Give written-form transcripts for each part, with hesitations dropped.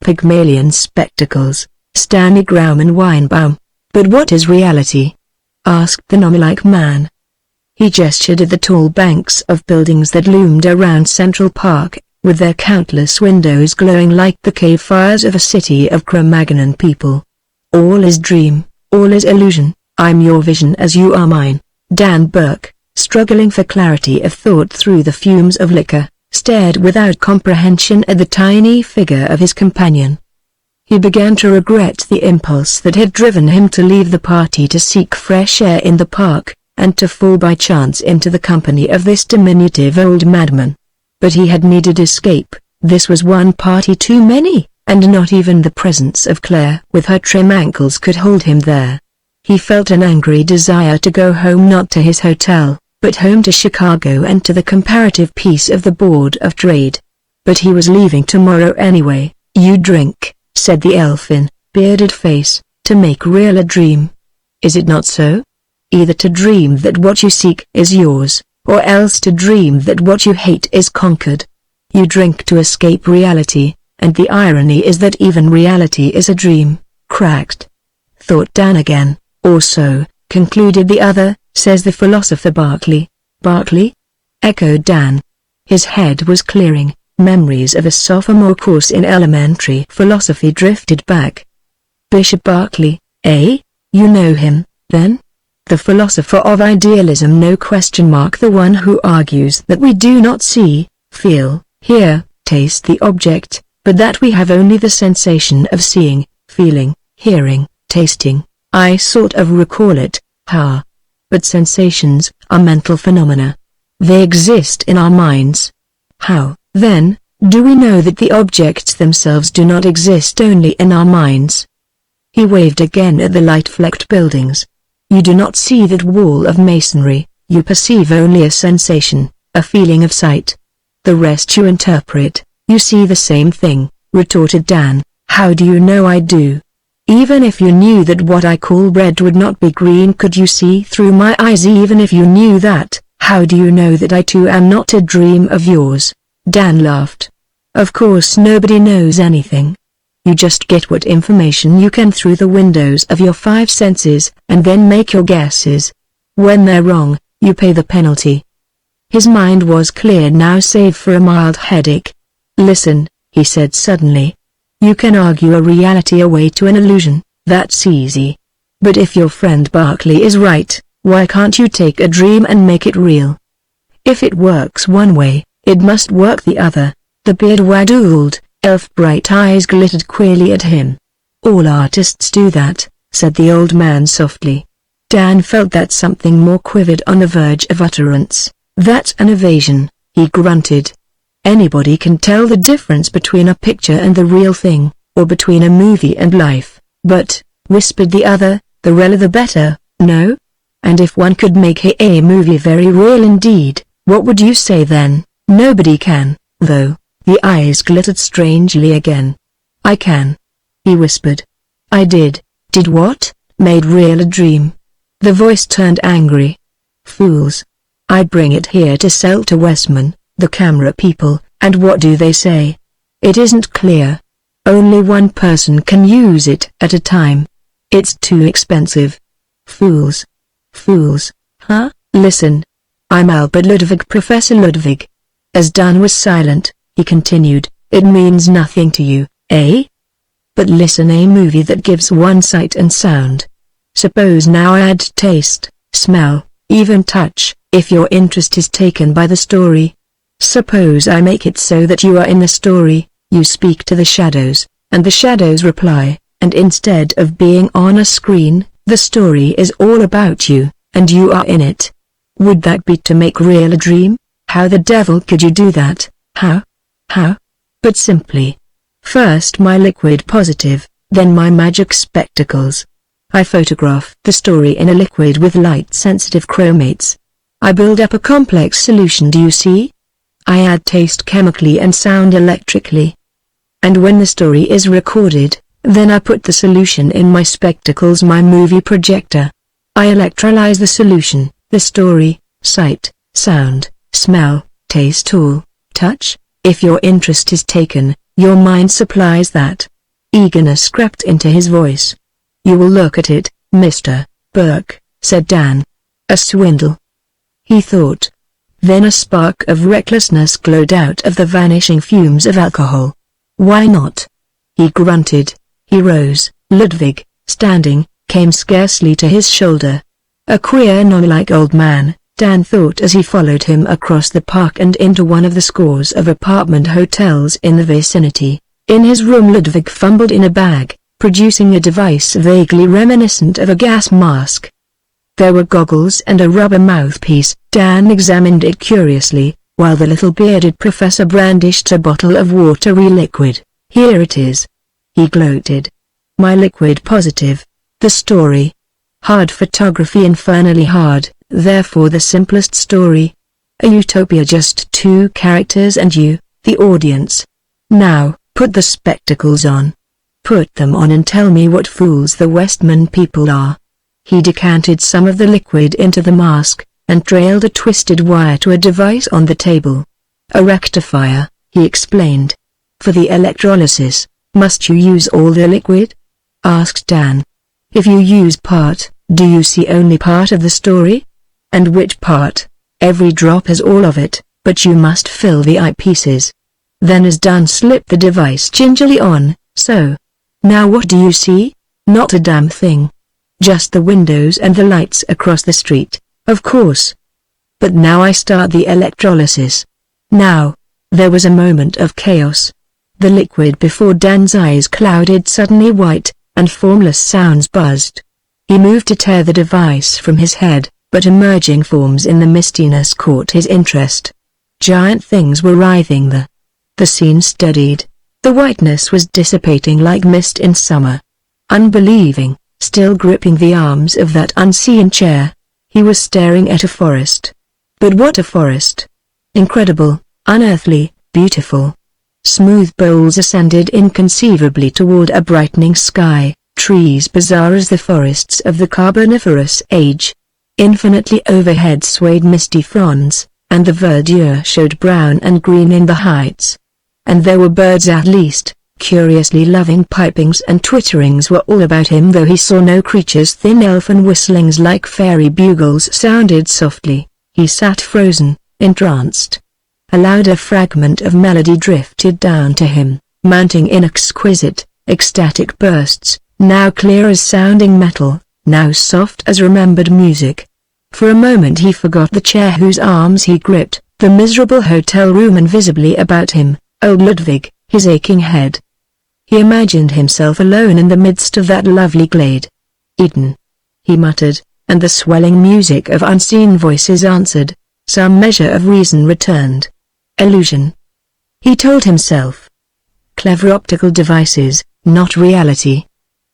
Pygmalion spectacles, Stanley Grauman Weinbaum. But what is reality? Asked the gnome-like man. He gestured at the tall banks of buildings that loomed around Central Park, with their countless windows glowing like the cave fires of a city of Cro-Magnon people. All is dream, all is illusion, I'm your vision as you are mine. Dan Burke, struggling for clarity of thought through the fumes of liquor, stared without comprehension at the tiny figure of his companion. He began to regret the impulse that had driven him to leave the party to seek fresh air in the park, and to fall by chance into the company of this diminutive old madman. But he had needed escape, this was one party too many, and not even the presence of Claire with her trim ankles could hold him there. He felt an angry desire to go home, not to his hotel, but home to Chicago and to the comparative peace of the Board of Trade. But he was leaving tomorrow anyway. You drink, said the elfin, bearded face, to make real a dream. Is it not so? Either to dream that what you seek is yours, or else to dream that what you hate is conquered. You drink to escape reality, and the irony is that even reality is a dream, cracked. Thought Dan again, or so, concluded the other, says the philosopher Berkeley. Berkeley? Echoed Dan. His head was clearing, memories of a sophomore course in elementary philosophy drifted back. Bishop Berkeley, eh? You know him, then? The philosopher of idealism, no question mark, the one who argues that we do not see, feel, hear, taste the object, but that we have only the sensation of seeing, feeling, hearing, tasting. I sort of recall it, But sensations are mental phenomena. They exist in our minds. How, then, do we know that the objects themselves do not exist only in our minds? He waved again at the light-flecked buildings. You do not see that wall of masonry, you perceive only a sensation, a feeling of sight. The rest you interpret. You see the same thing, retorted Dan. How do you know I do? Even if you knew that what I call red would not be green, could you see through my eyes? Even if you knew that, how do you know that I too am not a dream of yours? Dan laughed. Of course nobody knows anything. You just get what information you can through the windows of your five senses, and then make your guesses. When they're wrong, you pay the penalty. His mind was clear now save for a mild headache. Listen, he said suddenly. You can argue a reality away to an illusion, that's easy. But if your friend Berkeley is right, why can't you take a dream and make it real? If it works one way, it must work the other. The beard waddled, elf bright eyes glittered queerly at him. All artists do that, said the old man softly. Dan felt that something more quivered on the verge of utterance. That's an evasion, he grunted. Anybody can tell the difference between a picture and the real thing, or between a movie and life, but, whispered the other, the realer the better, no? And if one could make a movie very real indeed, what would you say then? Nobody can, though. The eyes glittered strangely again. I can. He whispered. I did. Did what? Made real a dream. The voice turned angry. Fools. I bring it here to sell to Westman, the camera people, and what do they say? It isn't clear. Only one person can use it at a time. It's too expensive. Fools. Fools, huh? Listen. I'm Albert Ludwig, Professor Ludwig. As Dan was silent, he continued, it means nothing to you, eh? But listen, a movie that gives one sight and sound. Suppose now I add taste, smell, even touch, if your interest is taken by the story. Suppose I make it so that you are in the story, you speak to the shadows, and the shadows reply, and instead of being on a screen, the story is all about you, and you are in it. Would that be to make real a dream? How the devil could you do that? How? How? But simply. First my liquid positive, then my magic spectacles. I photograph the story in a liquid with light-sensitive chromates. I build up a complex solution, do you see? I add taste chemically and sound electrically. And when the story is recorded, then I put the solution in my spectacles, my movie projector. I electrolyze the solution, the story, sight, sound, smell, taste, all, touch. If your interest is taken, your mind supplies that, Eagerness crept into his voice. "You will look at it, Mr. Burke," said Dan. "A swindle," he thought. Then a spark of recklessness glowed out of the vanishing fumes of alcohol. "Why not?" he grunted. He rose. Ludwig, standing, came scarcely to his shoulder. A queer gnome-like old man, Dan thought as he followed him across the park and into one of the scores of apartment hotels in the vicinity. In his room Ludwig fumbled in a bag, producing a device vaguely reminiscent of a gas mask. There were goggles and a rubber mouthpiece. Dan examined it curiously, while the little bearded professor brandished a bottle of watery liquid. "Here it is," he gloated. "My liquid positive. The story. Hard photography, infernally hard, therefore the simplest story. A utopia, just two characters and you, the audience. Now, put the spectacles on. Put them on and tell me what fools the Westman people are." He decanted some of the liquid into the mask, and trailed a twisted wire to a device on the table. "A rectifier," he explained. "For the electrolysis, must you use all the liquid?" asked Dan. "If you use part, do you see only part of the story? And which part? Every drop has all of it, but you must fill the eyepieces." Then as Dan slipped the device gingerly on, "So. Now what do you see?" "Not a damn thing. Just the windows and the lights across the street, of course. But now I start the electrolysis. Now." There was a moment of chaos. The liquid before Dan's eyes clouded suddenly white, and formless sounds buzzed. He moved to tear the device from his head, but emerging forms in the mistiness caught his interest. Giant things were writhing there. The scene steadied. The whiteness was dissipating like mist in summer. Unbelieving, still gripping the arms of that unseen chair, he was staring at a forest. But what a forest! Incredible, unearthly, beautiful. Smooth bowls ascended inconceivably toward a brightening sky, trees bizarre as the forests of the Carboniferous age. Infinitely overhead swayed misty fronds, and the verdure showed brown and green in the heights. And there were birds at least. Curiously loving pipings and twitterings were all about him, though he saw no creatures. Thin elfin whistlings like fairy bugles sounded softly. He sat frozen, entranced. A louder fragment of melody drifted down to him, mounting in exquisite, ecstatic bursts, now clear as sounding metal, now soft as remembered music. For a moment he forgot the chair whose arms he gripped, the miserable hotel room invisibly about him, old Ludwig, his aching head. He imagined himself alone in the midst of that lovely glade. "Eden," he muttered, and the swelling music of unseen voices answered. Some measure of reason returned. Illusion, he told himself. Clever optical devices, not reality.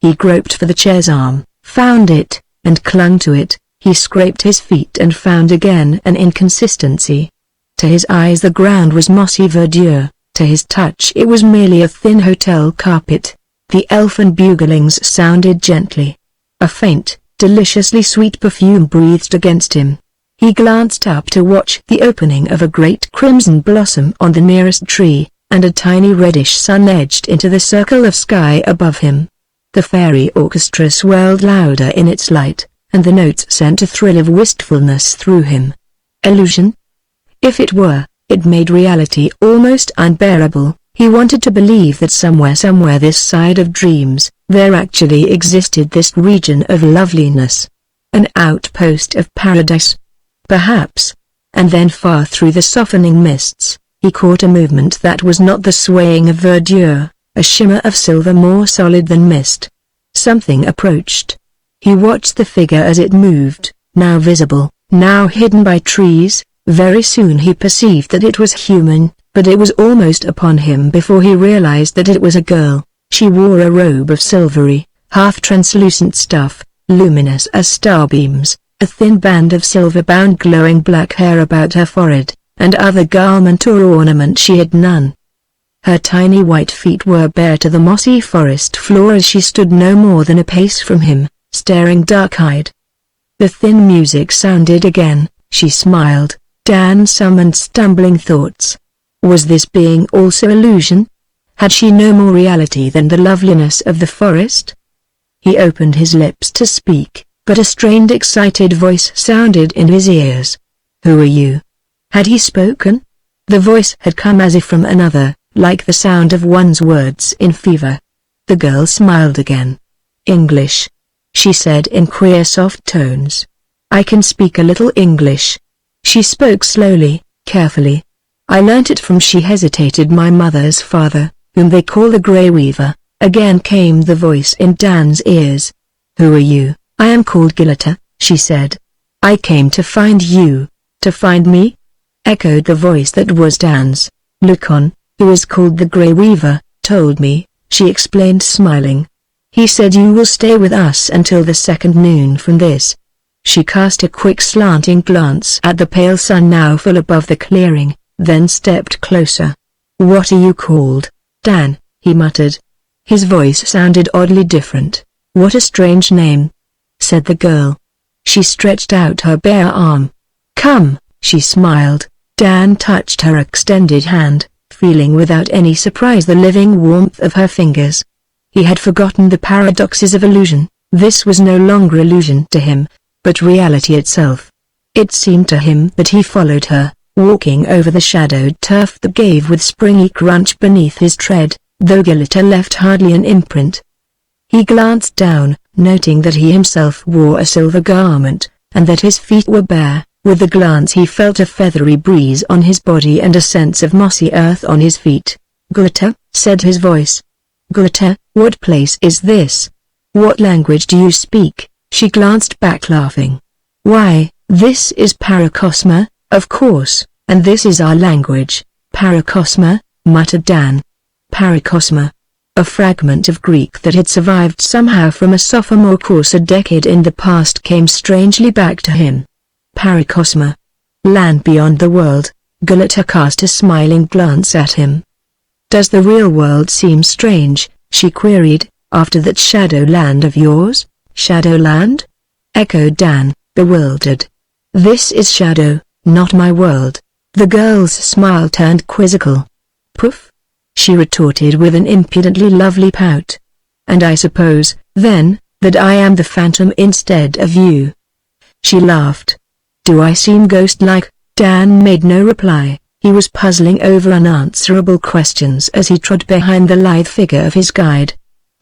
He groped for the chair's arm, found it, and clung to it. He scraped his feet and found again an inconsistency. To his eyes the ground was mossy verdure, to his touch it was merely a thin hotel carpet. The elfin buglings sounded gently. A faint, deliciously sweet perfume breathed against him. He glanced up to watch the opening of a great crimson blossom on the nearest tree, and a tiny reddish sun edged into the circle of sky above him. The fairy orchestra swelled louder in its light, and the notes sent a thrill of wistfulness through him. Illusion? If it were, it made reality almost unbearable. He wanted to believe that somewhere this side of dreams, there actually existed this region of loveliness. An outpost of paradise. Perhaps. And then far through the softening mists, he caught a movement that was not the swaying of verdure, a shimmer of silver more solid than mist. Something approached. He watched the figure as it moved, now visible, now hidden by trees. Very soon he perceived that it was human, but it was almost upon him before he realized that it was a girl. She wore a robe of silvery, half-translucent stuff, luminous as starbeams, a thin band of silver-bound glowing black hair about her forehead, and other garment or ornament she had none. Her tiny white feet were bare to the mossy forest floor as she stood no more than a pace from him, staring dark-eyed. The thin music sounded again. She smiled. Dan summoned stumbling thoughts. Was this being also illusion? Had she no more reality than the loveliness of the forest? He opened his lips to speak, but a strained excited voice sounded in his ears. "Who are you?" Had he spoken? The voice had come as if from another, like the sound of one's words in fever. The girl smiled again. "English," she said in queer soft tones. "I can speak a little English." She spoke slowly, carefully. "I learnt it from," she hesitated, "my mother's father, whom they call the Grey Weaver." Again came the voice in Dan's ears. "Who are you?" "I am called Gilita," she said. "I came to find you." "To find me?" echoed the voice that was Dan's. "Lukon, who is called the Grey Weaver, told me," she explained smiling. "He said you will stay with us until the second noon from this." She cast a quick slanting glance at the pale sun now full above the clearing, then stepped closer. "What are you called?" "Dan," he muttered. His voice sounded oddly different. "What a strange name," said the girl. She stretched out her bare arm. "Come," she smiled. Dan touched her extended hand, feeling without any surprise the living warmth of her fingers. He had forgotten the paradoxes of illusion. This was no longer illusion to him, but reality itself. It seemed to him that he followed her, walking over the shadowed turf that gave with springy crunch beneath his tread, though Gilita left hardly an imprint. He glanced down, noting that he himself wore a silver garment, and that his feet were bare. With the glance he felt a feathery breeze on his body and a sense of mossy earth on his feet. "Gilita," said his voice. "Gilita, what place is this? What language do you speak?" She glanced back laughing. "Why, this is Paracosma, of course, and this is our language." "Paracosma," muttered Dan. Paracosma. A fragment of Greek that had survived somehow from a sophomore course a decade in the past came strangely back to him. Paracosma. Land beyond the world. Gilita cast a smiling glance at him. "Does the real world seem strange?" she queried, "after that Shadowland of yours?" "Shadowland?" echoed Dan, bewildered. "This is Shadow, not my world." The girl's smile turned quizzical. "Poof," she retorted with an impudently lovely pout. "And I suppose, then, that I am the phantom instead of you." She laughed. "Do I seem ghost-like?" Dan made no reply. He was puzzling over unanswerable questions as he trod behind the lithe figure of his guide.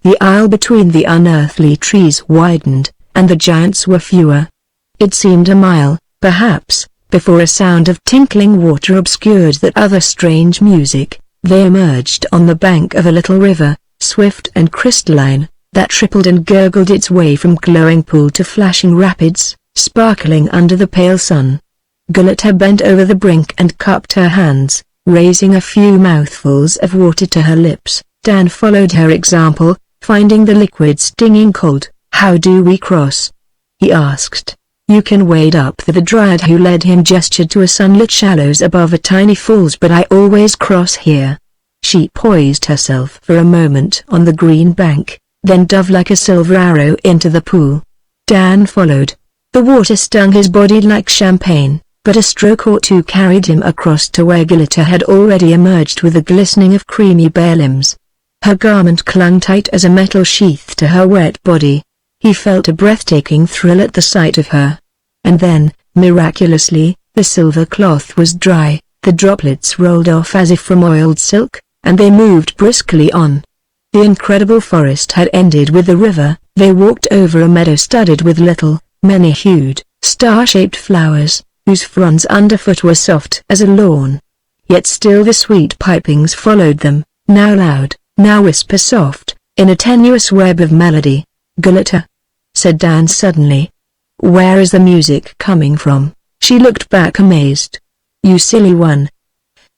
The aisle between the unearthly trees widened, and the giants were fewer. It seemed a mile, perhaps, before a sound of tinkling water obscured that other strange music. They emerged on the bank of a little river, swift and crystalline, that trickled and gurgled its way from glowing pool to flashing rapids, sparkling under the pale sun. Gilita bent over the brink and cupped her hands, raising a few mouthfuls of water to her lips. Dan followed her example, finding the liquid stinging cold. "How do we cross?" he asked. "You can wade up." The dryad who led him gestured to a sunlit shallows above a tiny falls. "But I always cross here." She poised herself for a moment on the green bank, then dove like a silver arrow into the pool. Dan followed. The water stung his body like champagne, but a stroke or two carried him across to where Gilita had already emerged with a glistening of creamy bare limbs. Her garment clung tight as a metal sheath to her wet body. He felt a breathtaking thrill at the sight of her. And then, miraculously, the silver cloth was dry, the droplets rolled off as if from oiled silk, and they moved briskly on. The incredible forest had ended with the river. They walked over a meadow studded with little, many-hued, star-shaped flowers, whose fronds underfoot were soft as a lawn. Yet still the sweet pipings followed them, now loud, now whisper-soft, in a tenuous web of melody. "Gilita," said Dan suddenly. "Where is the music coming from?" She looked back amazed. "You silly one."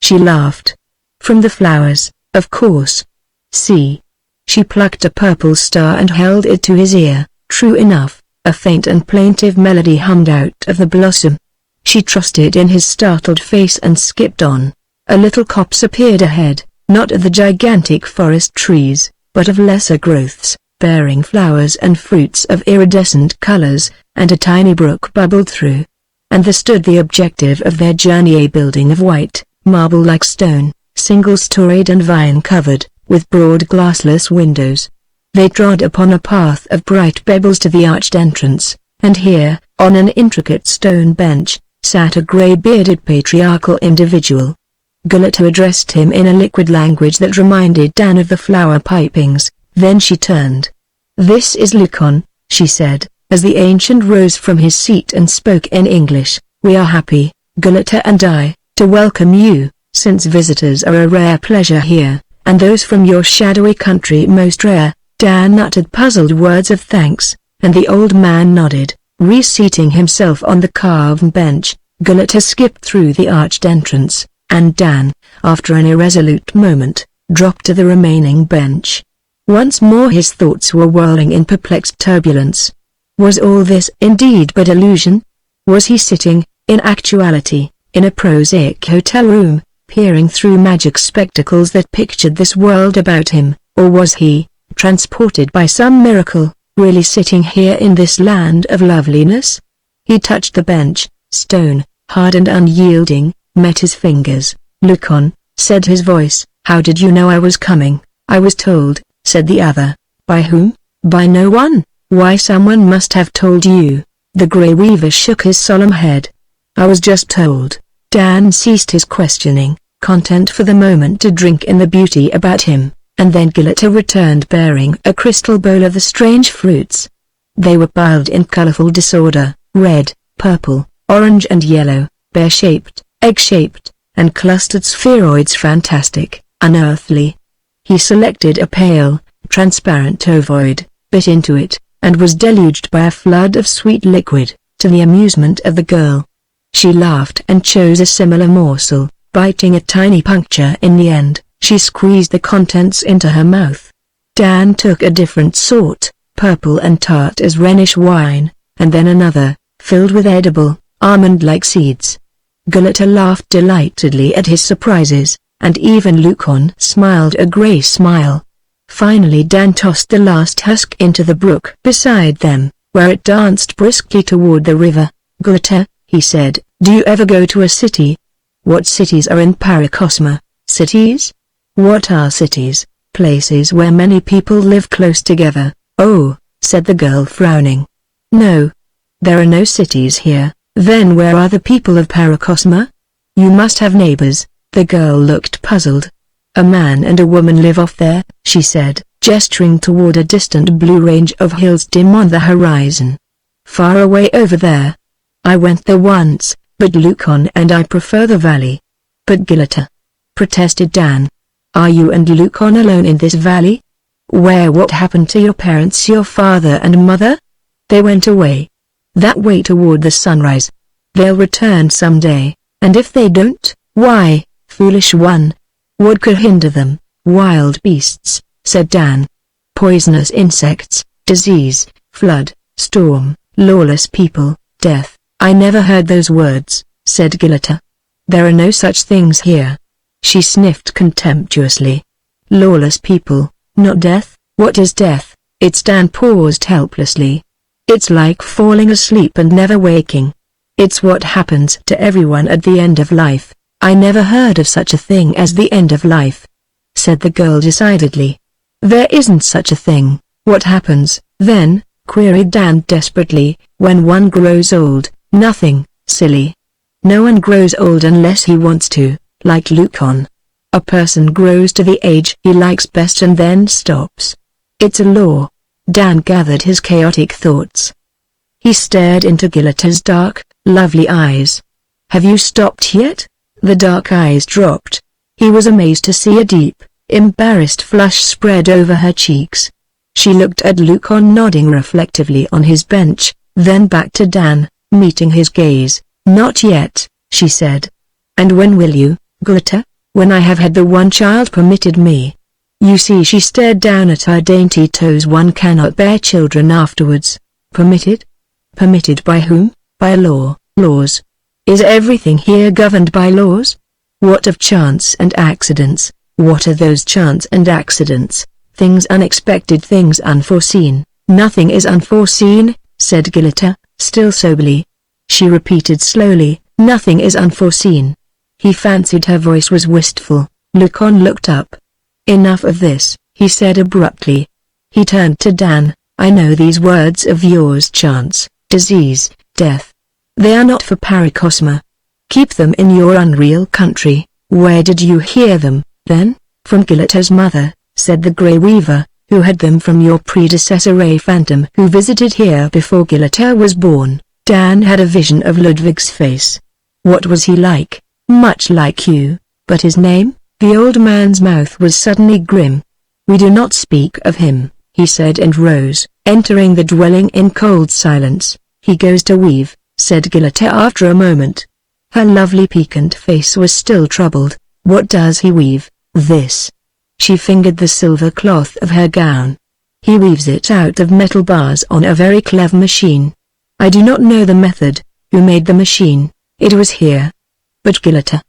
She laughed. "From the flowers, of course. See." She plucked a purple star and held it to his ear. True enough, a faint and plaintive melody hummed out of the blossom. She trusted in his startled face and skipped on. A little copse appeared ahead, not of the gigantic forest trees, but of lesser growths, bearing flowers and fruits of iridescent colors, and a tiny brook bubbled through. And there stood the objective of their journey, a building of white, marble-like stone, single-storied and vine-covered, with broad glassless windows. They trod upon a path of bright pebbles to the arched entrance, and here, on an intricate stone bench, sat a grey-bearded patriarchal individual. Gulliver addressed him in a liquid language that reminded Dan of the flower pipings, then she turned. "This is Lucon," she said, as the ancient rose from his seat and spoke in English. "We are happy, Gulliver and I, to welcome you, since visitors are a rare pleasure here, and those from your shadowy country most rare." Dan uttered puzzled words of thanks, and the old man nodded, reseating himself on the carved bench. Gulliver skipped through the arched entrance, and Dan, after an irresolute moment, dropped to the remaining bench. Once more his thoughts were whirling in perplexed turbulence. Was all this indeed but illusion? Was he sitting, in actuality, in a prosaic hotel room, peering through magic spectacles that pictured this world about him, or was he, transported by some miracle, really sitting here in this land of loveliness? He touched the bench, stone, hard and unyielding, met his fingers. "Lucon," said his voice. "How did you know I was coming?" "I was told," said the other. "By whom?" "By no one." "Why, someone must have told you." The Grey Weaver shook his solemn head. "I was just told." Dan ceased his questioning, content for the moment to drink in the beauty about him, and then Gulliver returned bearing a crystal bowl of the strange fruits. They were piled in colorful disorder, red, purple, orange and yellow, pear-shaped, egg-shaped, and clustered spheroids, fantastic, unearthly. He selected a pale, transparent ovoid, bit into it, and was deluged by a flood of sweet liquid, to the amusement of the girl. She laughed and chose a similar morsel, biting a tiny puncture in the end. She squeezed the contents into her mouth. Dan took a different sort, purple and tart as Rhenish wine, and then another, filled with edible, almond-like seeds. Gulliver laughed delightedly at his surprises, and even Lucon smiled a grey smile. Finally Dan tossed the last husk into the brook beside them, where it danced briskly toward the river. "Gulliver," he said, "do you ever go to a city?" "What cities are in Paracosma?" "Cities? What are cities?" "Places where many people live close together." "Oh," said the girl frowning. "No. There are no cities here." "Then where are the people of Paracosma?" "You must have neighbors." The girl looked puzzled. "A man and a woman live off there," she said, gesturing toward a distant blue range of hills dim on the horizon. "Far away over there. I went there once, but Lucon and I prefer the valley." "But Gulliver," protested Dan. "Are you and Lucon alone in this valley? What happened to your parents, your father and mother?" "They went away. That way toward the sunrise. They'll return someday, and if they don't, why, foolish one, what could hinder them?" "Wild beasts," said Dan. "Poisonous insects, disease, flood, storm, lawless people, death." "I never heard those words," said Gulliver. "There are no such things here." She sniffed contemptuously. "Lawless people, not death." "What is death?" Dan paused helplessly. "It's like falling asleep and never waking. It's what happens to everyone at the end of life." "I never heard of such a thing as the end of life," said the girl decidedly. "There isn't such a thing." "What happens, then?" queried Dan desperately. "When one grows old." "Nothing, silly. No one grows old unless he wants to, like Lucon. A person grows to the age he likes best and then stops. It's a law." Dan gathered his chaotic thoughts. He stared into Gulliver's dark, lovely eyes. "Have you stopped yet?" The dark eyes dropped. He was amazed to see a deep, embarrassed flush spread over her cheeks. She looked at Lucon nodding reflectively on his bench, then back to Dan, meeting his gaze. "Not yet," she said. "And when will you, Gulliver?" "When I have had the one child permitted me." You see, she stared down at her dainty toes. "One cannot bear children afterwards." "Permitted? Permitted by whom?" "By law." "Laws? Is everything here governed by laws? What of chance and accidents?" "What are those chance and accidents?" "Things unexpected, things unforeseen." "Nothing is unforeseen," said Gulliver, still soberly. She repeated slowly, "Nothing is unforeseen." He fancied her voice was wistful. Lucon looked up. Enough of this, he said abruptly. He turned to Dan. I know these words of yours: chance, disease, death. They are not for Paracosma. Keep them in your unreal country. Where did you hear them, then? From Gileta's mother, said the Grey Weaver, who had them from your predecessor a phantom who visited here before Gileta was born. Dan had a vision of Ludwig's face. What was he like? Much like you, but his name? The old man's mouth was suddenly grim. We do not speak of him, he said and rose, entering the dwelling in cold silence. He goes to weave, said Gileta after a moment. Her lovely piquant face was still troubled. What does he weave? This. She fingered the silver cloth of her gown. He weaves it out of metal bars on a very clever machine. I do not know the method. Who made the machine? It was here. But Gileta.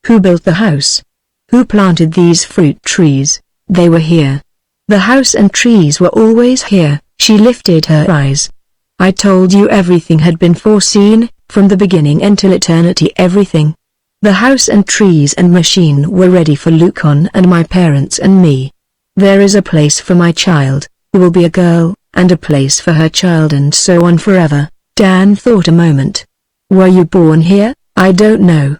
Who built the house? Who planted these fruit trees? They were here. The house and trees were always here. She lifted her eyes. I told you everything had been foreseen, from the beginning until eternity. Everything. The house and trees and machine were ready for Lucon and my parents and me. There is a place for my child, who will be a girl, and a place for her child, and so on forever. Dan thought a moment. Were you born here? I don't know.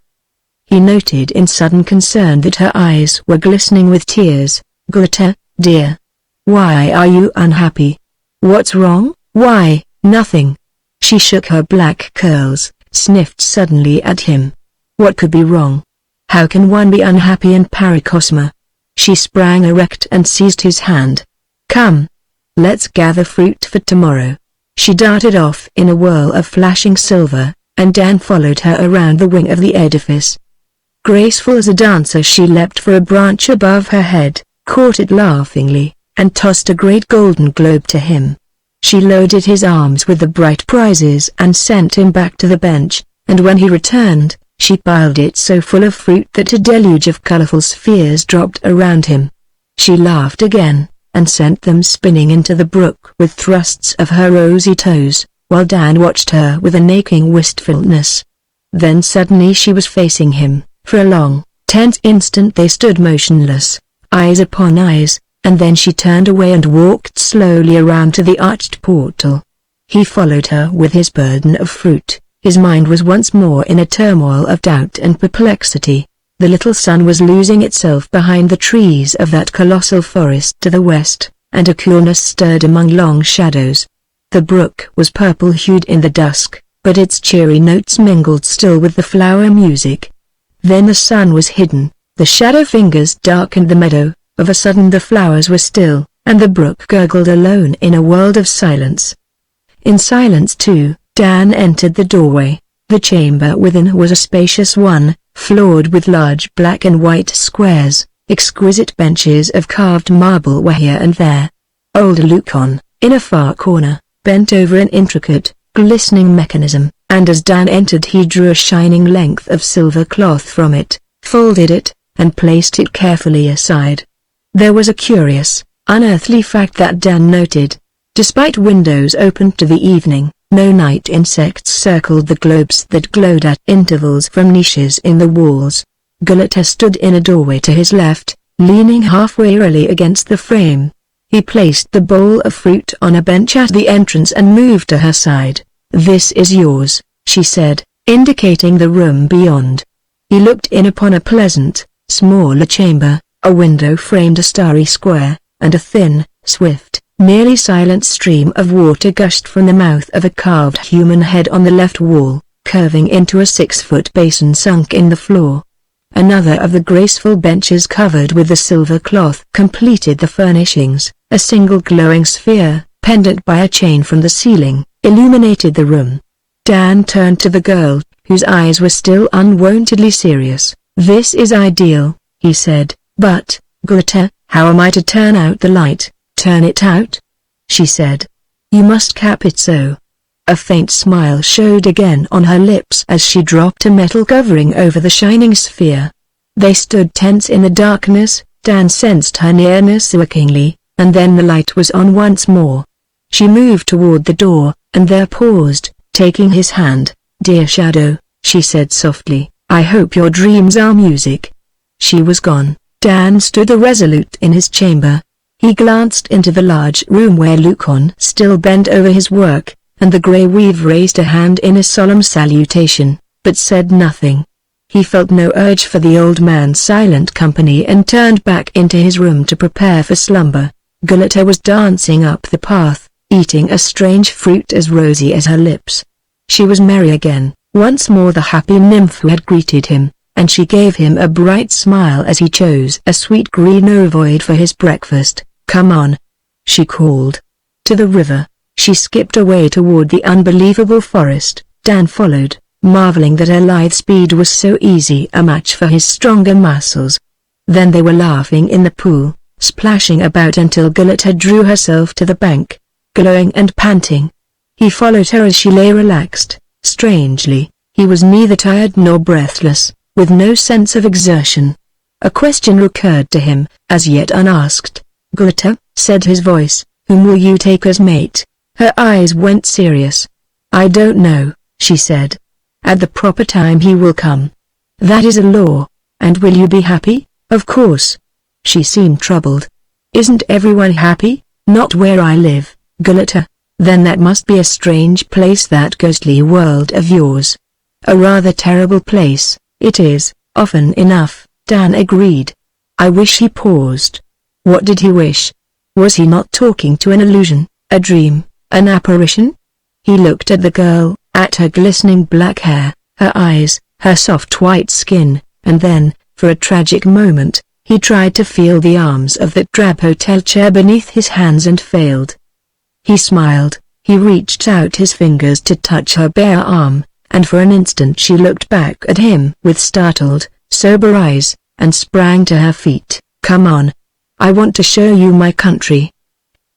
He noted in sudden concern that her eyes were glistening with tears. Gileta, dear. Why are you unhappy? What's wrong? Why, nothing. She shook her black curls, sniffed suddenly at him. What could be wrong? How can one be unhappy in Paracosma? She sprang erect and seized his hand. Come. Let's gather fruit for tomorrow. She darted off in a whirl of flashing silver, and Dan followed her around the wing of the edifice. Graceful as a dancer, she leapt for a branch above her head, caught it laughingly, and tossed a great golden globe to him. She loaded his arms with the bright prizes and sent him back to the bench, and when he returned, she piled it so full of fruit that a deluge of colorful spheres dropped around him. She laughed again, and sent them spinning into the brook with thrusts of her rosy toes, while Dan watched her with an aching wistfulness. Then suddenly she was facing him. For a long, tense instant they stood motionless, eyes upon eyes, and then she turned away and walked slowly around to the arched portal. He followed her with his burden of fruit. His mind was once more in a turmoil of doubt and perplexity. The little sun was losing itself behind the trees of that colossal forest to the west, and a coolness stirred among long shadows. The brook was purple-hued in the dusk, but its cheery notes mingled still with the flower music. Then the sun was hidden, the shadow fingers darkened the meadow, of a sudden the flowers were still, and the brook gurgled alone in a world of silence. In silence too, Dan entered the doorway. The chamber within was a spacious one, floored with large black and white squares. Exquisite benches of carved marble were here and there. Old Lucon, in a far corner, bent over an intricate, glistening mechanism, and as Dan entered he drew a shining length of silver cloth from it, folded it, and placed it carefully aside. There was a curious, unearthly fact that Dan noted. Despite windows open to the evening, no night insects circled the globes that glowed at intervals from niches in the walls. Gileta stood in a doorway to his left, leaning half wearily against the frame. He placed the bowl of fruit on a bench at the entrance and moved to her side. "This is yours," she said, indicating the room beyond. He looked in upon a pleasant, smaller chamber. A window framed a starry square, and a thin, swift, nearly silent stream of water gushed from the mouth of a carved human head on the left wall, curving into a 6-foot basin sunk in the floor. Another of the graceful benches covered with the silver cloth completed the furnishings. A single glowing sphere, pendant by a chain from the ceiling, illuminated the room. Dan turned to the girl, whose eyes were still unwontedly serious. "This is ideal," he said. "But, Gileta, how am I to turn out the light?" "Turn it out?" she said. "You must cap it so." A faint smile showed again on her lips as she dropped a metal covering over the shining sphere. They stood tense in the darkness. Dan sensed her nearness achingly, and then the light was on once more. She moved toward the door, and there paused, taking his hand. "Dear Shadow," she said softly, "I hope your dreams are music." She was gone. Dan stood irresolute in his chamber. He glanced into the large room where Lucon still bent over his work, and the grey weave raised a hand in a solemn salutation, but said nothing. He felt no urge for the old man's silent company and turned back into his room to prepare for slumber. Gulliver was dancing up the path, eating a strange fruit as rosy as her lips. She was merry again, once more the happy nymph who had greeted him, and she gave him a bright smile as he chose a sweet green ovoid for his breakfast. "Come on," she called. To the river, she skipped away toward the unbelievable forest. Dan followed, marveling that her lithe speed was so easy a match for his stronger muscles. Then they were laughing in the pool, splashing about until Gulliver drew herself to the bank, glowing and panting. He followed her as she lay relaxed. Strangely, he was neither tired nor breathless, with no sense of exertion. A question recurred to him, as yet unasked. "Gulliver," said his voice, "whom will you take as mate?" Her eyes went serious. "I don't know," she said. "At the proper time he will come. That is a law. And will you be happy?" "Of course." She seemed troubled. "Isn't everyone happy?" "Not where I live, Gulliver." "Then that must be a strange place, that ghostly world of yours." "A rather terrible place." "It is, often enough," Dan agreed. "I wish." He paused. What did he wish? Was he not talking to an illusion, a dream, an apparition? He looked at the girl, at her glistening black hair, her eyes, her soft white skin, and then, for a tragic moment, he tried to feel the arms of that drab hotel chair beneath his hands and failed. He smiled, he reached out his fingers to touch her bare arm, and for an instant she looked back at him with startled, sober eyes, and sprang to her feet. "Come on. I want to show you my country."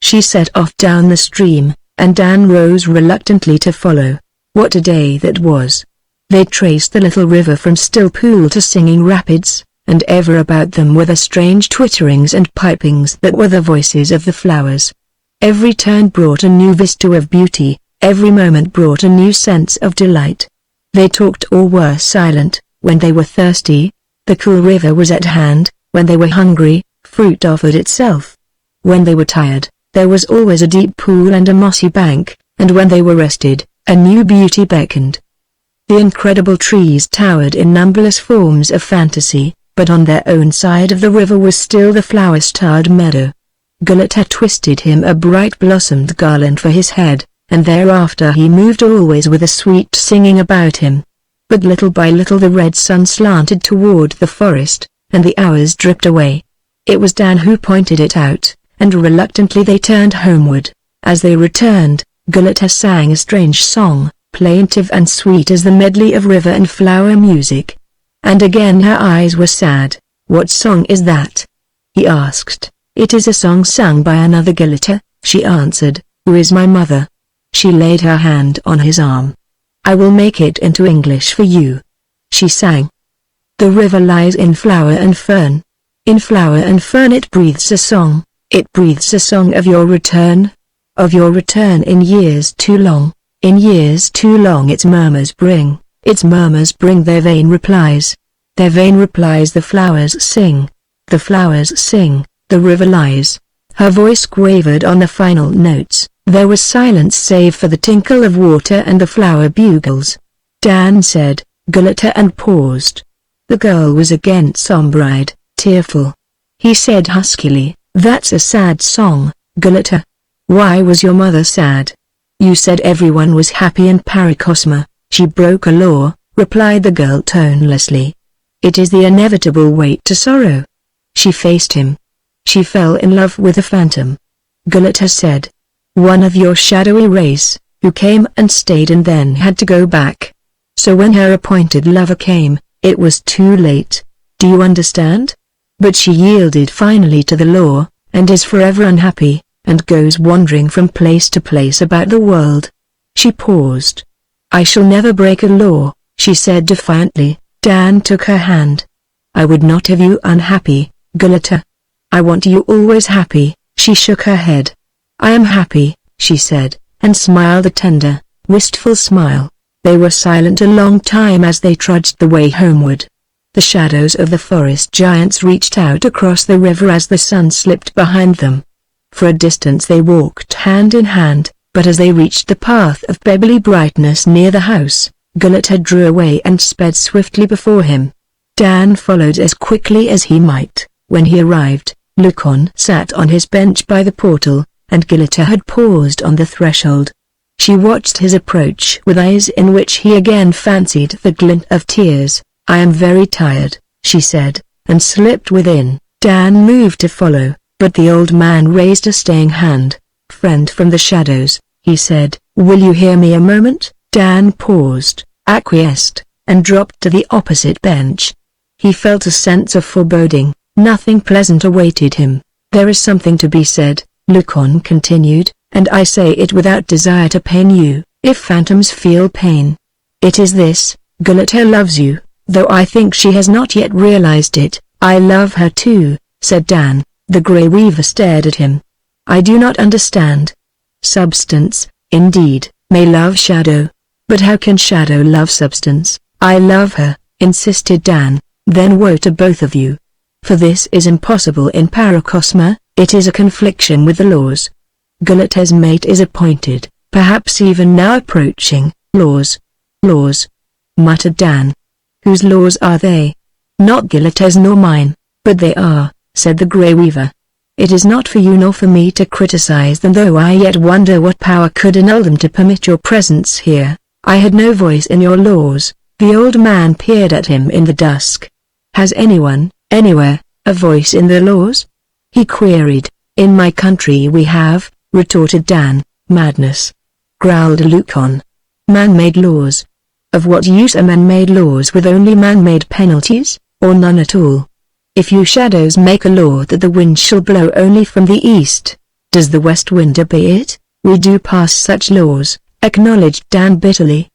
She set off down the stream, and Dan rose reluctantly to follow. What a day that was! They traced the little river from still pool to singing rapids, and ever about them were the strange twitterings and pipings that were the voices of the flowers. Every turn brought a new vista of beauty, every moment brought a new sense of delight. They talked or were silent. When they were thirsty, the cool river was at hand. When they were hungry, fruit offered itself. When they were tired, there was always a deep pool and a mossy bank, and when they were rested, a new beauty beckoned. The incredible trees towered in numberless forms of fantasy, but on their own side of the river was still the flower-starred meadow. Gulliver twisted him a bright blossomed garland for his head, and thereafter he moved always with a sweet singing about him. But little by little the red sun slanted toward the forest, and the hours dripped away. It was Dan who pointed it out, and reluctantly they turned homeward. As they returned, Gulliver sang a strange song, plaintive and sweet as the medley of river and flower music. And again her eyes were sad. "What song is that?" he asked. "It is a song sung by another Gulliver," she answered, "who is my mother." She laid her hand on his arm. "I will make it into English for you," she sang. "The river lies in flower and fern. In flower and fern it breathes a song. It breathes a song of your return. Of your return in years too long. In years too long its murmurs bring their vain replies. Their vain replies the flowers sing. The flowers sing, the river lies." Her voice quavered on the final notes. There was silence save for the tinkle of water and the flower bugles. Dan said, "Gulliver," and paused. The girl was again sombre-eyed, tearful. He said huskily, "That's a sad song, Gulliver." "Why was your mother sad?" "You said everyone was happy in Paracosma." "She broke a law," replied the girl tonelessly. "It is the inevitable weight to sorrow." She faced him. "She fell in love with a phantom," Gulliver said. "One of your shadowy race, who came and stayed and then had to go back. So when her appointed lover came, it was too late. Do you understand? But she yielded finally to the law, and is forever unhappy, and goes wandering from place to place about the world." She paused. "I shall never break a law," she said defiantly. Dan took her hand. "I would not have you unhappy, Gulliver. I want you always happy." She shook her head. "I am happy," she said, and smiled a tender, wistful smile. They were silent a long time as they trudged the way homeward. The shadows of the forest giants reached out across the river as the sun slipped behind them. For a distance they walked hand in hand, but as they reached the path of pebbly brightness near the house, Gulliver drew away and sped swiftly before him. Dan followed as quickly as he might. When he arrived, Lucon sat on his bench by the portal, and Gulliver had paused on the threshold. She watched his approach with eyes in which he again fancied the glint of tears. "I am very tired," she said, and slipped within. Dan moved to follow, but the old man raised a staying hand. "Friend from the shadows," he said, "will you hear me a moment?" Dan paused, acquiesced, and dropped to the opposite bench. He felt a sense of foreboding. Nothing pleasant awaited him. "There is something to be said," Lucon continued, "and I say it without desire to pain you, if phantoms feel pain. It is this: Gulliver loves you, though I think she has not yet realized it." "I love her too," said Dan. The Grey Weaver stared at him. "I do not understand. Substance, indeed, may love shadow. But how can shadow love substance?" "I love her," insisted Dan. "Then woe to both of you. For this is impossible in Paracosma, it is a confliction with the laws. Gulliver's mate is appointed, perhaps even now approaching." "Laws? Laws?" muttered Dan. "Whose laws are they?" "Not Gulliver's nor mine." "But they are," said the Grey Weaver. "It is not for you nor for me to criticize them, though I yet wonder what power could annul them to permit your presence here. I had no voice in your laws." The old man peered at him in the dusk. "Has anyone, anywhere, a voice in the laws?" he queried. "In my country we have," retorted Dan. "Madness," growled Lucon. "Man-made laws. Of what use are man-made laws with only man-made penalties, or none at all? If you shadows make a law that the wind shall blow only from the east, does the west wind obey it? We do pass such laws," acknowledged Dan bitterly.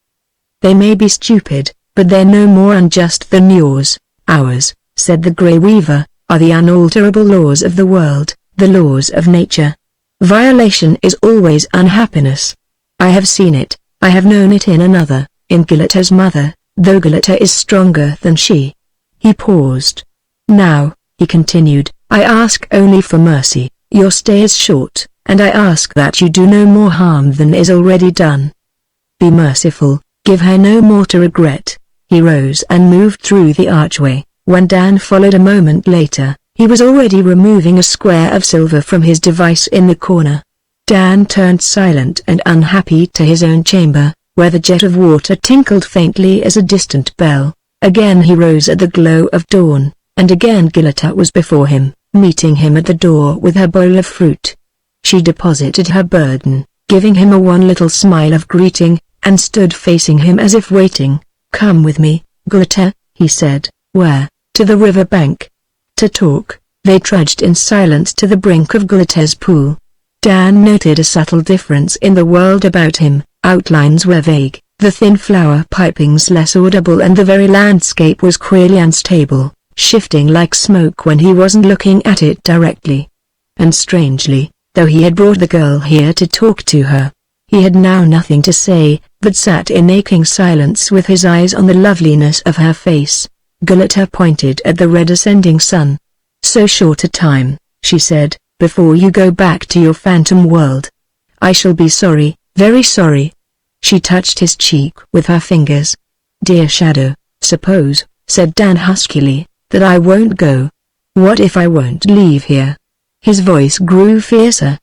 "They may be stupid, but they're no more unjust than yours." "Ours," said the Grey Weaver, "are the unalterable laws of the world, the laws of nature. Violation is always unhappiness. I have seen it, I have known it in another, in Gulliver's mother, though Gulliver is stronger than she." He paused. "Now," he continued, "I ask only for mercy. Your stay is short, and I ask that you do no more harm than is already done. Be merciful, give her no more to regret." He rose and moved through the archway. When Dan followed a moment later, he was already removing a square of silver from his device in the corner. Dan turned silent and unhappy to his own chamber, where the jet of water tinkled faintly as a distant bell. Again he rose at the glow of dawn, and again Gulliver was before him, meeting him at the door with her bowl of fruit. She deposited her burden, giving him a one little smile of greeting, and stood facing him as if waiting. "Come with me, Gulliver," he said. "Where?" "To the river bank. To talk." They trudged in silence to the brink of Gulliver's pool. Dan noted a subtle difference in the world about him. Outlines were vague, the thin flower pipings less audible, and the very landscape was queerly unstable, shifting like smoke when he wasn't looking at it directly. And strangely, though he had brought the girl here to talk to her, he had now nothing to say, but sat in aching silence with his eyes on the loveliness of her face. Gulliver pointed at the red ascending sun. "So short a time," she said, "before you go back to your phantom world. I shall be sorry, very sorry." She touched his cheek with her fingers. "Dear Shadow, suppose," said Dan huskily, "that I won't go. What if I won't leave here?" His voice grew fiercer.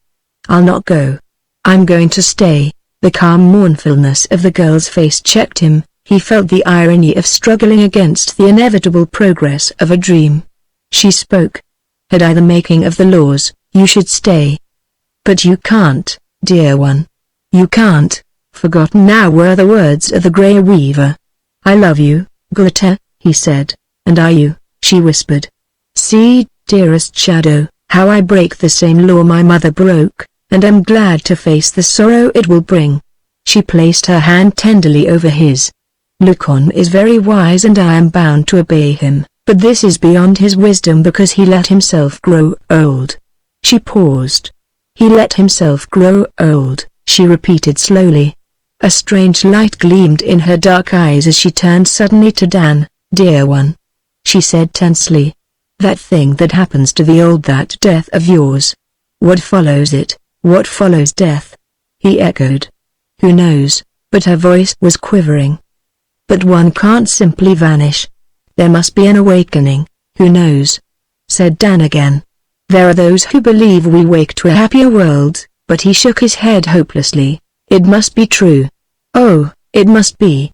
"I'll not go. I'm going to stay." The calm mournfulness of the girl's face checked him. He felt the irony of struggling against the inevitable progress of a dream. She spoke. "Had I the making of the laws, you should stay. But you can't, dear one. You can't." Forgotten now were the words of the Grey Weaver. "I love you, Gulliver," he said. "And are you?" she whispered. "See, dearest Shadow, how I break the same law my mother broke, and am glad to face the sorrow it will bring." She placed her hand tenderly over his. "Lucon is very wise and I am bound to obey him, but this is beyond his wisdom because he let himself grow old." She paused. "He let himself grow old," she repeated slowly. A strange light gleamed in her dark eyes as she turned suddenly to Dan. "Dear one, she said tensely. That thing that happens to the old, that death of yours. What follows it? What follows death? He echoed. Who knows, but her voice was quivering. But one can't simply vanish. There must be an awakening, who knows? Said Dan again. There are those who believe we wake to a happier world, but he shook his head hopelessly. It must be true. Oh, it must be.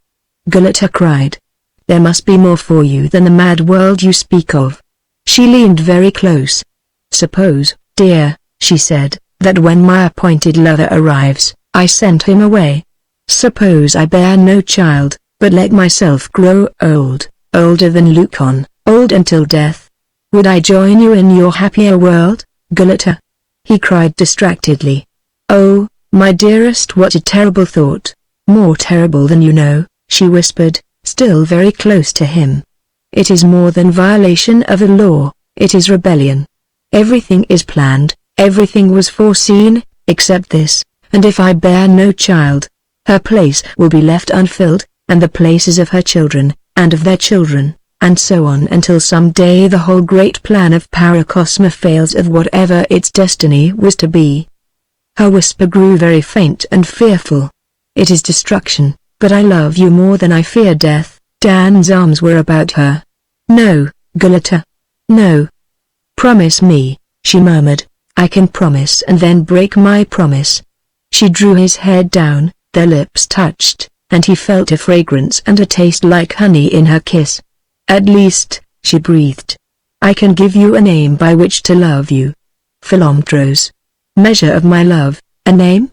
Gulliver cried. There must be more for you than the mad world you speak of. She leaned very close. Suppose, dear, she said, that when my appointed lover arrives, I send him away. Suppose I bear no child, but let myself grow old, older than Lucon, old until death. Would I join you in your happier world, Gulliver? He cried distractedly. Oh, my dearest, what a terrible thought. More terrible than you know, she whispered, still very close to him. It is more than violation of a law, it is rebellion. Everything is planned, everything was foreseen, except this, and if I bear no child, her place will be left unfilled, and the places of her children, and of their children, and so on until some day the whole great plan of Paracosma fails of whatever its destiny was to be. Her whisper grew very faint and fearful. It is destruction, but I love you more than I fear death. Dan's arms were about her. No, Gulliver. No. Promise me, she murmured. I can promise and then break my promise. She drew his head down, their lips touched, and he felt a fragrance and a taste like honey in her kiss. At least, she breathed. I can give you a name by which to love you. Philometros. Measure of my love, a name?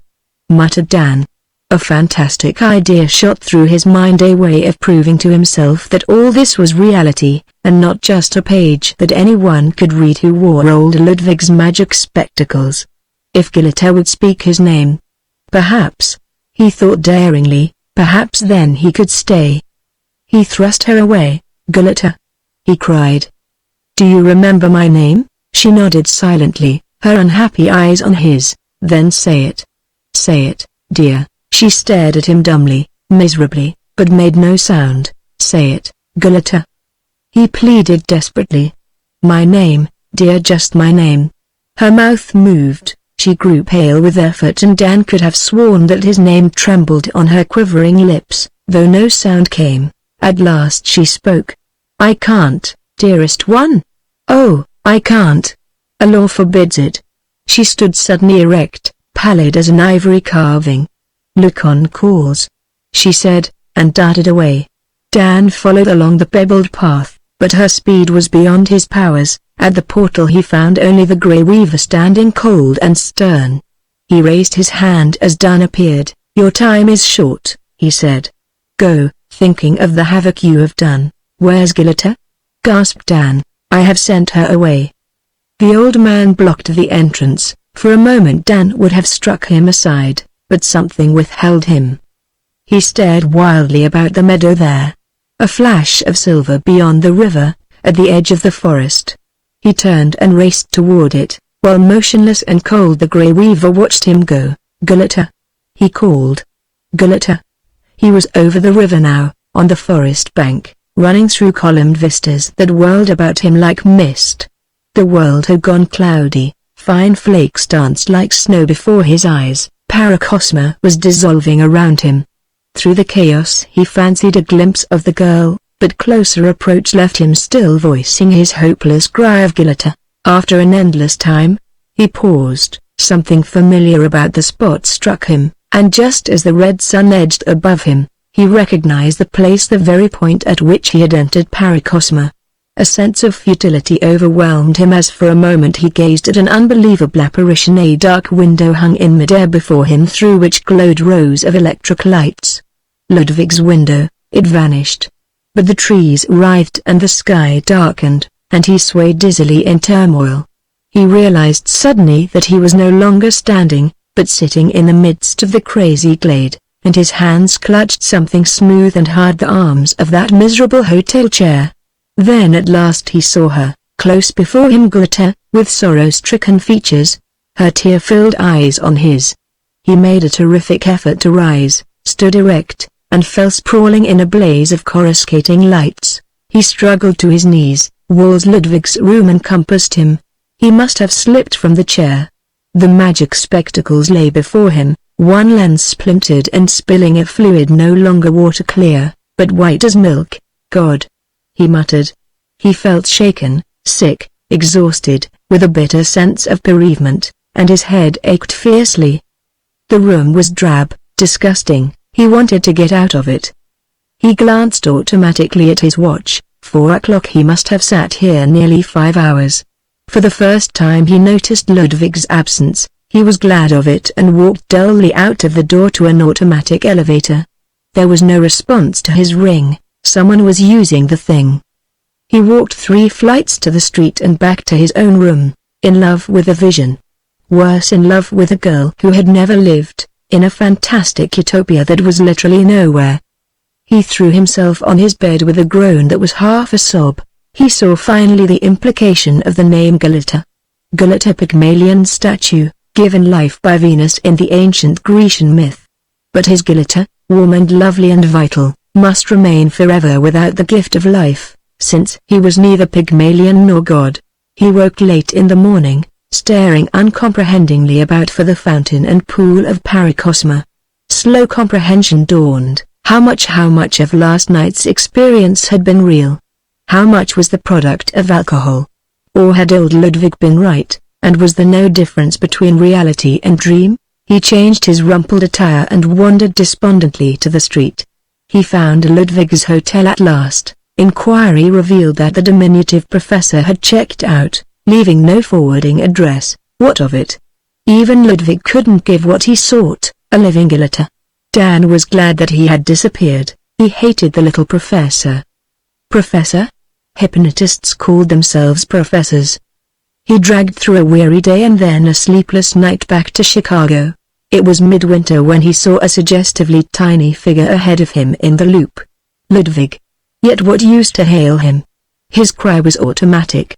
Muttered Dan. A fantastic idea shot through his mind, a way of proving to himself that all this was reality, and not just a page that anyone could read who wore old Ludwig's magic spectacles. If Gulliver would speak his name. Perhaps, he thought daringly, perhaps then he could stay. He thrust her away. Gulliver, he cried. Do you remember my name? She nodded silently, her unhappy eyes on his. Then say it. Say it, dear. She stared at him dumbly, miserably, but made no sound. Say it, Gulliver. He pleaded desperately. My name, dear, just my name. Her mouth moved, she grew pale with effort, and Dan could have sworn that his name trembled on her quivering lips, though no sound came. At last she spoke. I can't, dearest one. Oh, I can't. A law forbids it. She stood suddenly erect, pallid as an ivory carving. Lucon calls, she said, and darted away. Dan followed along the pebbled path, but her speed was beyond his powers. At the portal he found only the Grey Weaver standing cold and stern. He raised his hand as Dan appeared. Your time is short, he said. Go, thinking of the havoc you have done. Where's Gulliver? Gasped Dan. I have sent her away. The old man blocked the entrance. For a moment Dan would have struck him aside, but something withheld him. He stared wildly about the meadow there. A flash of silver beyond the river, at the edge of the forest. He turned and raced toward it, while motionless and cold the Grey Weaver watched him go. Gulliver, he called. Gulliver. He was over the river now, on the forest bank, running through columned vistas that whirled about him like mist. The world had gone cloudy, fine flakes danced like snow before his eyes. Paracosma was dissolving around him. Through the chaos he fancied a glimpse of the girl, but closer approach left him still voicing his hopeless cry of Gulliver. After an endless time, he paused. Something familiar about the spot struck him, and just as the red sun edged above him, he recognized the place, the very point at which he had entered Paracosma. A sense of futility overwhelmed him as for a moment he gazed at an unbelievable apparition. A dark window hung in midair before him, through which glowed rows of electric lights. Ludwig's window. It vanished. But the trees writhed and the sky darkened, and he swayed dizzily in turmoil. He realized suddenly that he was no longer standing, but sitting in the midst of the crazy glade, and his hands clutched something smooth and hard, the arms of that miserable hotel chair. Then at last he saw her, close before him, Gulliver, with sorrow-stricken features, her tear-filled eyes on his. He made a terrific effort to rise, stood erect, and fell sprawling in a blaze of coruscating lights. He struggled to his knees. Walls Ludwig's room encompassed him. He must have slipped from the chair. The magic spectacles lay before him, one lens splintered and spilling a fluid no longer water clear, but white as milk. God! He muttered. He felt shaken, sick, exhausted, with a bitter sense of bereavement, and his head ached fiercely. The room was drab, disgusting. He wanted to get out of it. He glanced automatically at his watch. 4 o'clock. He must have sat here nearly 5 hours. For the first time he noticed Ludwig's absence. He was glad of it and walked dully out of the door to an automatic elevator. There was no response to his ring. Someone was using the thing. He walked 3 flights to the street and back to his own room, in love with a vision. Worse, in love with a girl who had never lived, in a fantastic utopia that was literally nowhere. He threw himself on his bed with a groan that was half a sob. He saw finally the implication of the name Galatea. Galatea, Pygmalion statue, given life by Venus in the ancient Grecian myth. But his Galatea, warm and lovely and vital, must remain forever without the gift of life, since he was neither Pygmalion nor God. He woke late in the morning, staring uncomprehendingly about for the fountain and pool of Paracosma. Slow comprehension dawned. How much of last night's experience had been real? How much was the product of alcohol? Or had old Ludwig been right, and was there no difference between reality and dream? He changed his rumpled attire and wandered despondently to the street. He found Ludwig's hotel at last. Inquiry revealed that the diminutive professor had checked out, leaving no forwarding address. What of it? Even Ludwig couldn't give what he sought, a living Galatea. Dan was glad that he had disappeared. He hated the little professor. Professor? Hypnotists called themselves professors. He dragged through a weary day and then a sleepless night back to Chicago. It was midwinter when he saw a suggestively tiny figure ahead of him in the loop. Ludwig. Yet what used to hail him? His cry was automatic.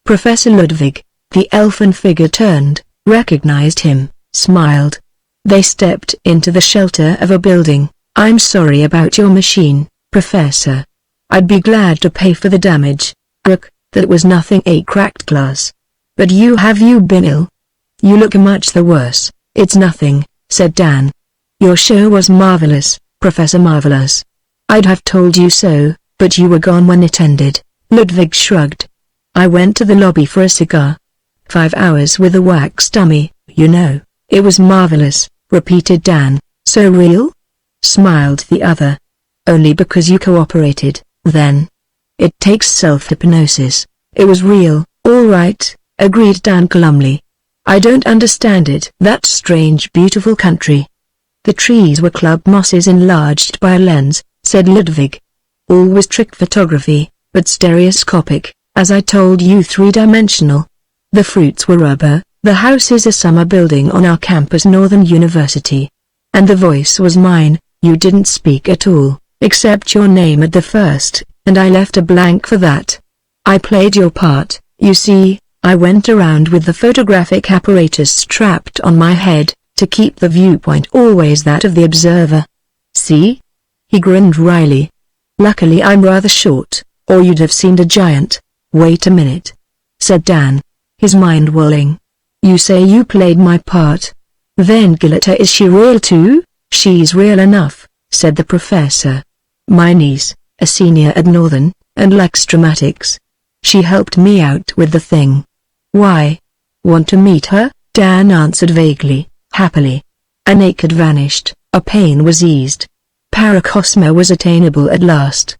Professor Ludwig. The elfin figure turned, recognized him, smiled. They stepped into the shelter of a building. I'm sorry about your machine, Professor. I'd be glad to pay for the damage. Look, that was nothing, a cracked glass. But have you been ill? You look much the worse. It's nothing, said Dan. Your show was marvelous, Professor Marvelous. I'd have told you so, but you were gone when it ended. Ludwig shrugged. I went to the lobby for a cigar. 5 hours with a wax dummy, you know. It was marvelous, repeated Dan. So real? Smiled the other. Only because you cooperated, then. It takes self-hypnosis. It was real, all right, agreed Dan glumly. I don't understand it. That strange beautiful country. The trees were club mosses enlarged by a lens, said Ludwig. All was trick photography, but stereoscopic, as I told you, 3-dimensional. The fruits were rubber. The house is a summer building on our campus, Northern University. And the voice was mine. You didn't speak at all, except your name at the first, and I left a blank for that. I played your part, you see. I went around with the photographic apparatus strapped on my head, to keep the viewpoint always that of the observer. See? He grinned wryly. Luckily I'm rather short, or you'd have seemed a giant. Wait a minute, said Dan, his mind whirling. You say you played my part. Then Galatea, is she real too? She's real enough, said the professor. My niece, a senior at Northern, and likes dramatics. She helped me out with the thing. Why? Want to meet her? Dan answered vaguely, happily. A naked vanished, a pain was eased. Paracosma was attainable at last.